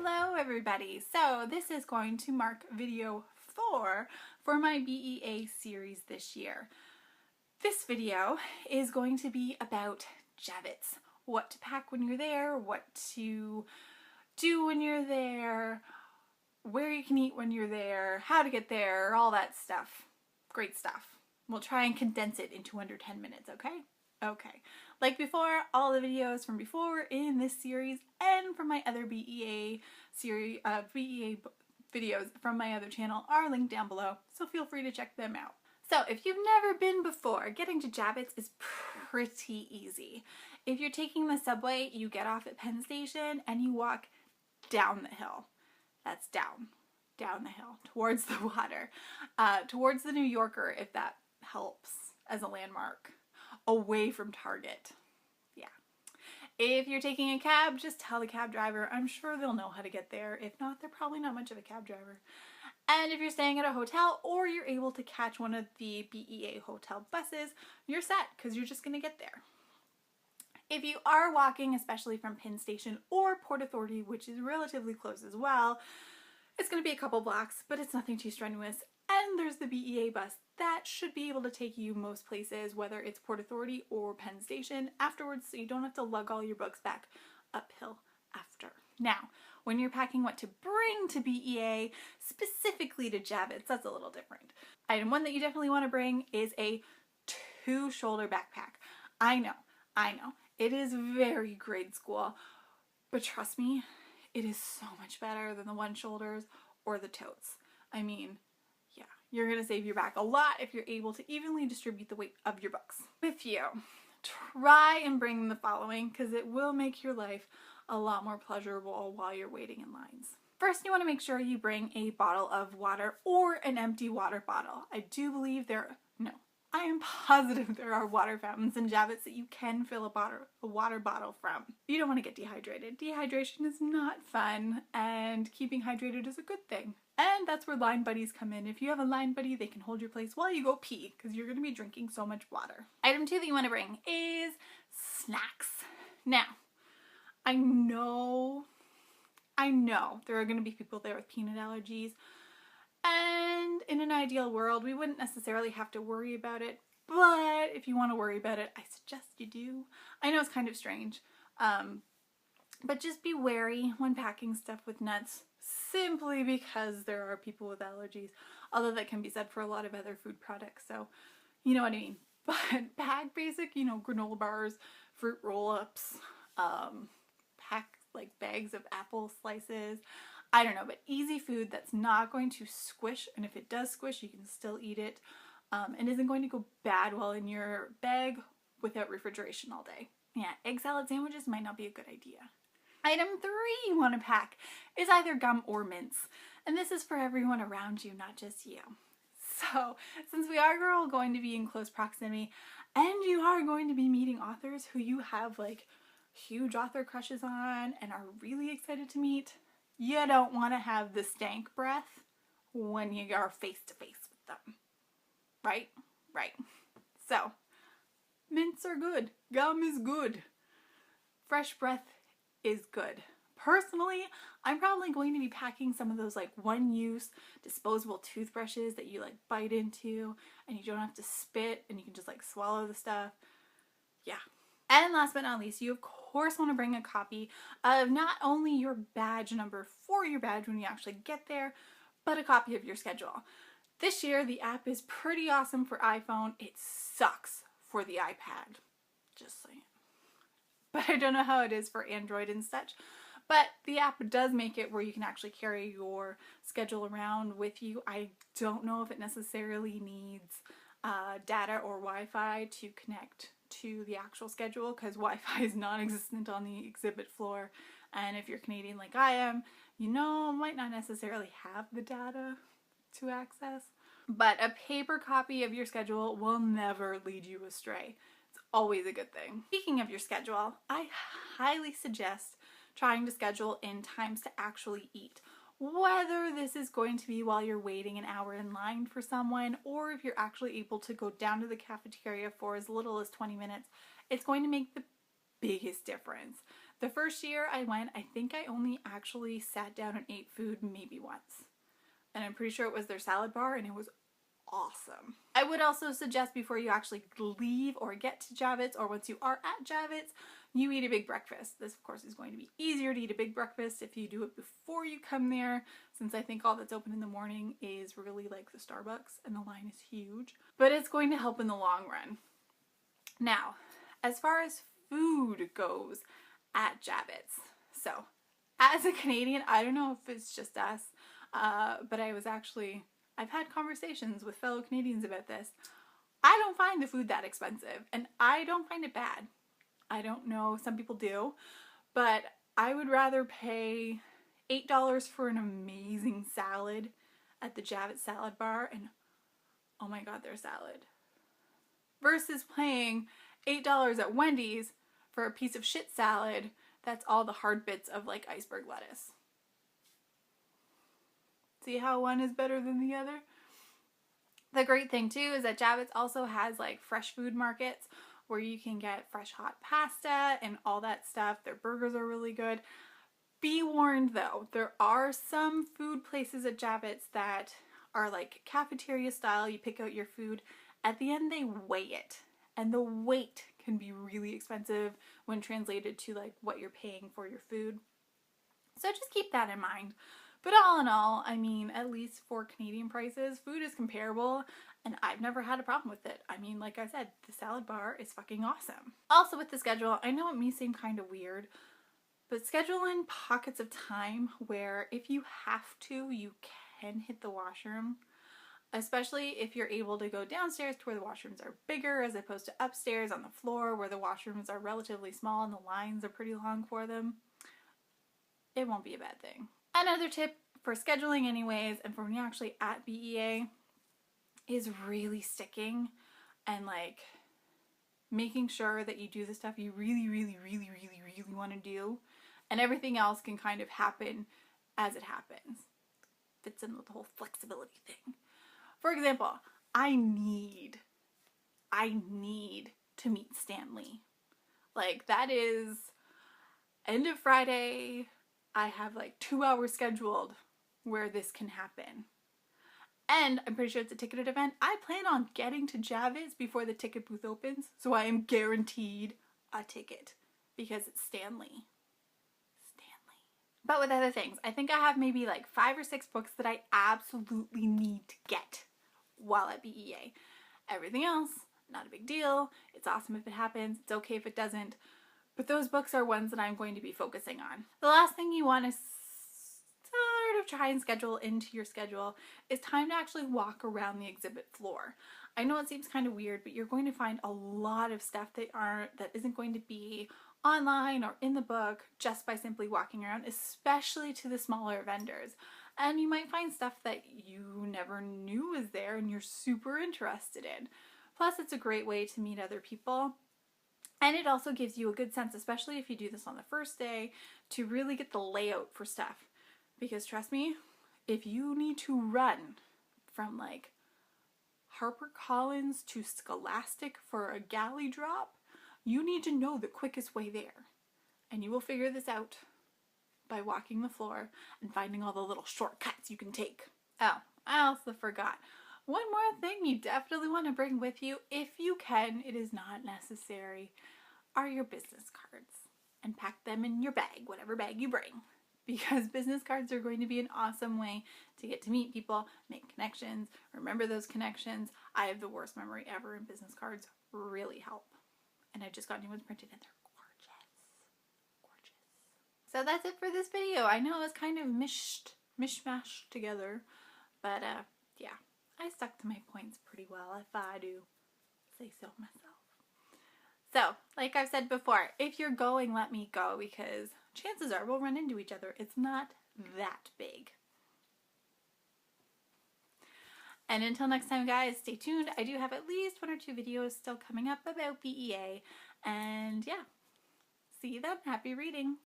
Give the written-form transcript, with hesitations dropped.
Hello everybody! So this is going to mark video 4 for my BEA series this year. This video is going to be about Javits. What to pack when you're there, what to do when you're there, where you can eat when you're there, how to get there, all that stuff. Great stuff. We'll try and condense it into under 10 minutes, okay? Okay. Like before, all the videos from before in this series and from my other BEA series, BEA videos from my other channel are linked down below, so feel free to check them out. So if you've never been before, getting to Javits is pretty easy. If you're taking the subway, you get off at Penn Station and you walk down the hill. That's down the hill, towards the water, towards the New Yorker, if that helps as a landmark. Away from Target. Yeah. If you're taking a cab, just tell the cab driver. I'm sure they'll know how to get there. If not, they're probably not much of a cab driver. And if you're staying at a hotel or you're able to catch one of the BEA hotel buses, you're set because you're just going to get there. If you are walking, especially from Penn Station or Port Authority, which is relatively close as well, it's going to be a couple blocks, but it's nothing too strenuous. And there's the BEA bus that should be able to take you most places, whether it's Port Authority or Penn Station afterwards, so you don't have to lug all your books back uphill after. Now, when you're packing what to bring to BEA, specifically to Javits, that's a little different. Item one that you definitely want to bring is a 2-shoulder backpack. I know, it is very grade school, but trust me, it is so much better than the 1-shoulders or the totes. I mean, yeah, you're going to save your back a lot if you're able to evenly distribute the weight of your books with you. Try and bring the following because it will make your life a lot more pleasurable while you're waiting in lines. First, you want to make sure you bring a bottle of water or an empty water bottle. I am positive there are water fountains in Javits that you can fill a water bottle from. You don't want to get dehydrated. Dehydration is not fun, and keeping hydrated is a good thing. And that's where line buddies come in. If you have a line buddy, they can hold your place while you go pee because you're going to be drinking so much water. Item 2 that you want to bring is snacks. Now, I know there are going to be people there with peanut allergies. And in an ideal world, we wouldn't necessarily have to worry about it. But if you want to worry about it, I suggest you do. I know it's kind of strange. But just be wary when packing stuff with nuts, simply because there are people with allergies. Although that can be said for a lot of other food products, so you know what I mean. But pack basic, granola bars, fruit roll-ups, pack like bags of apple slices. I don't know, but easy food that's not going to squish, and if it does squish, you can still eat it, and isn't going to go bad while in your bag without refrigeration all day. Yeah, egg salad sandwiches might not be a good idea. Item 3 you want to pack is either gum or mints, and this is for everyone around you, not just you. So, since we are all going to be in close proximity, and you are going to be meeting authors who you have like huge author crushes on and are really excited to meet, you don't want to have the stank breath when you are face to face with them. Right? Right. So, mints are good. Gum is good. Fresh breath is good. Personally, I'm probably going to be packing some of those like one-use disposable toothbrushes that you like bite into and you don't have to spit and you can just like swallow the stuff. Yeah. And last but not least, you of course want to bring a copy of not only your badge number for your badge when you actually get there, but a copy of your schedule. This year, the app is pretty awesome for iPhone. It sucks for the iPad. Just saying. But I don't know how it is for Android and such. But the app does make it where you can actually carry your schedule around with you. I don't know if it necessarily needs data or Wi-Fi to connect to the actual schedule, because Wi-Fi is non-existent on the exhibit floor, and if you're Canadian like I am, might not necessarily have the data to access. But a paper copy of your schedule will never lead you astray. It's always a good thing. Speaking of your schedule, I highly suggest trying to schedule in times to actually eat. Whether this is going to be while you're waiting an hour in line for someone, or if you're actually able to go down to the cafeteria for as little as 20 minutes, it's going to make the biggest difference. The first year I went, I think I only actually sat down and ate food maybe once. And I'm pretty sure it was their salad bar, and it was awesome. I would also suggest before you actually leave or get to Javits, or once you are at Javits, you eat a big breakfast. This, of course, is going to be easier to eat a big breakfast if you do it before you come there, since I think all that's open in the morning is really like the Starbucks, and the line is huge. But it's going to help in the long run. Now, as far as food goes at Javits, so as a Canadian, I don't know if it's just us, but I've had conversations with fellow Canadians about this. I don't find the food that expensive, and I don't find it bad. I don't know, some people do, but I would rather pay $8 for an amazing salad at the Javits salad bar, and oh my god, their salad, versus paying $8 at Wendy's for a piece of shit salad that's all the hard bits of like iceberg lettuce. See how one is better than the other? The great thing too is that Javits also has like fresh food markets where you can get fresh hot pasta and all that stuff. Their burgers are really good. Be warned though, there are some food places at Javits that are like cafeteria style. You pick out your food. At the end they weigh it, and the weight can be really expensive when translated to like what you're paying for your food. So just keep that in mind. But all in all, I mean, at least for Canadian prices, food is comparable, and I've never had a problem with it. I mean, like I said, the salad bar is fucking awesome. Also with the schedule, I know it may seem kind of weird, but schedule in pockets of time where if you have to, you can hit the washroom. Especially if you're able to go downstairs to where the washrooms are bigger as opposed to upstairs on the floor where the washrooms are relatively small and the lines are pretty long for them. It won't be a bad thing. Another tip for scheduling anyways, and for when you're actually at BEA, is really sticking and like making sure that you do the stuff you really want to do, and everything else can kind of happen as it happens. Fits in with the whole flexibility thing. For example, I need to meet Stanley. Like, that is end of Friday. I have like 2 hours scheduled where this can happen. And I'm pretty sure it's a ticketed event. I plan on getting to Javits before the ticket booth opens, so I am guaranteed a ticket because it's Stanley. But with other things, I think I have maybe like 5 or 6 books that I absolutely need to get while at BEA. Everything else, not a big deal. It's awesome if it happens. It's okay if it doesn't. But those books are ones that I'm going to be focusing on. The last thing you want to sort of try and schedule into your schedule is time to actually walk around the exhibit floor. I know it seems kind of weird, but you're going to find a lot of stuff that isn't going to be online or in the book just by simply walking around, especially to the smaller vendors. And you might find stuff that you never knew was there and you're super interested in. Plus, it's a great way to meet other people. And it also gives you a good sense, especially if you do this on the first day, to really get the layout for stuff. Because trust me, if you need to run from like HarperCollins to Scholastic for a galley drop, you need to know the quickest way there. And you will figure this out by walking the floor and finding all the little shortcuts you can take. Oh, I also forgot. One more thing you definitely want to bring with you, if you can, it is not necessary, are your business cards. And pack them in your bag, whatever bag you bring. Because business cards are going to be an awesome way to get to meet people, make connections, remember those connections. I have the worst memory ever, and business cards really help. And I just got new ones printed and they're gorgeous. So that's it for this video. I know it's kind of mishmashed together, but yeah, I stuck to my points pretty well, if I do say so myself. So, like I've said before, if you're going, let me go, because chances are we'll run into each other. It's not that big. And until next time, guys, stay tuned. I do have at least 1 or 2 videos still coming up about BEA. And yeah, see you then. Happy reading.